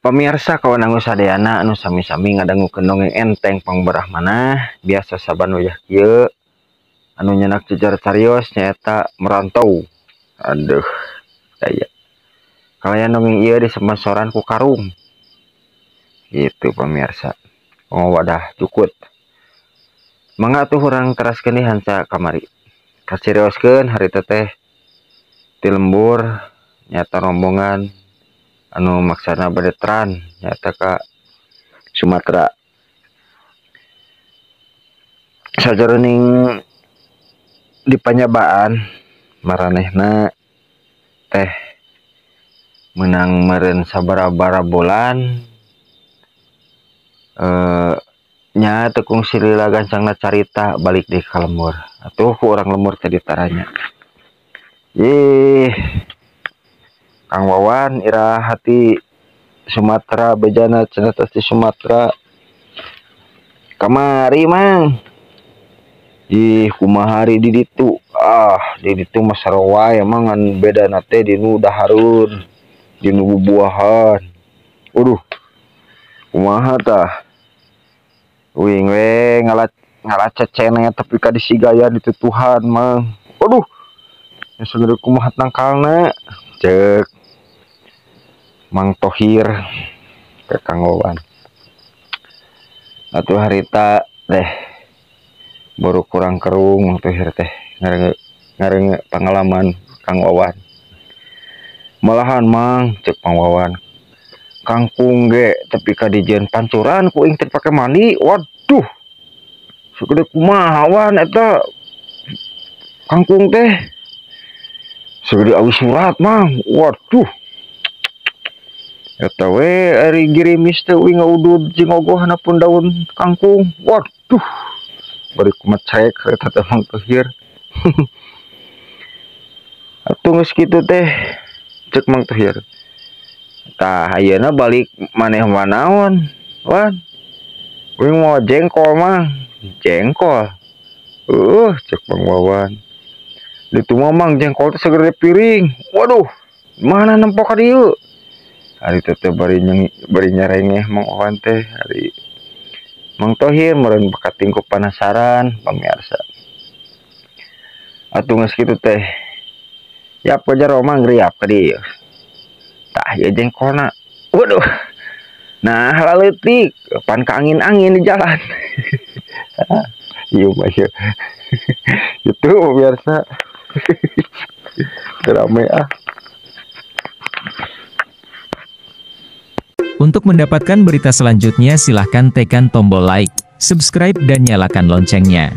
Pemirsa kawan anu sadayana anu sami-sami ngadangukeun dongeng enteng pangberah manah biasa saban uyah kieu anu nyenak jejar carios nyaeta merantau. Aduh, daya. Kalian dongeng ieu disponsoran ku Karung. Gitu pemirsa. Oh wadah cukut. Mangga tuh urang teraskeun di hanca kamari. Kasirioskeun harita teh ti lembur nyata rombongan anu maksana badetran nyata ka Sumatera. Sajroning di panyabaan maranehna teh menang meureun sabara-bara bulan nya tekung silila gancangna carita balik di ka lembur. Atuh ku urang lembur teh ditaranya. Kang Wawan ira hati Sumatera bejana cenah di Sumatera kamari mang kumaha hari di ditu di ditu mah saroa emang ngan beda nate dinu daharun dinu bubuahan. Kumaha tah uing we ngalat cecene tapi ka disigayan itu Tuhan mang. Ya segede kumaha nangkalna cek Mang Tohir ke Kang Wawan. Atuh harita teh baru kurang kerung Mang Tohir teh ngareng pengalaman Kang Wawan. Malahan mang cek Kang Wawan kangkung ge tapi ka dijieun pancuran ku ing teh pake mandi. Waduh, segede kumaha wan eta kangkung teh segede awis surat mang. Waduh, eta we ari girimis teh uing ngaudud jeung ogohna pun daun kangkung. Waduh, bari kumecek eta teh Mang Tohir. Atuh geus kitu teh cek Mang Tohir. Tah ayeuna balik maneh manaon wan? Uing mau jengkol mang. Jengkol. Cek Bang Wawan. Ditu mang jengkol teh segede piring. Waduh, mana nempok ka dieu? Ari teh bari nyarengeh Mang Wawan teh ari Mang Tohir meureun bakat tingku penasaran pamirsa. Atuh geus kitu teh yap ka jero mang riap ka dieu. Tah ieu jengkolna. Waduh. Nah, haleutik pan ka angin-angin di jalan. Ieu mah ieu. Itu biasa. Rame Untuk mendapatkan berita selanjutnya silahkan tekan tombol like, subscribe dan nyalakan loncengnya.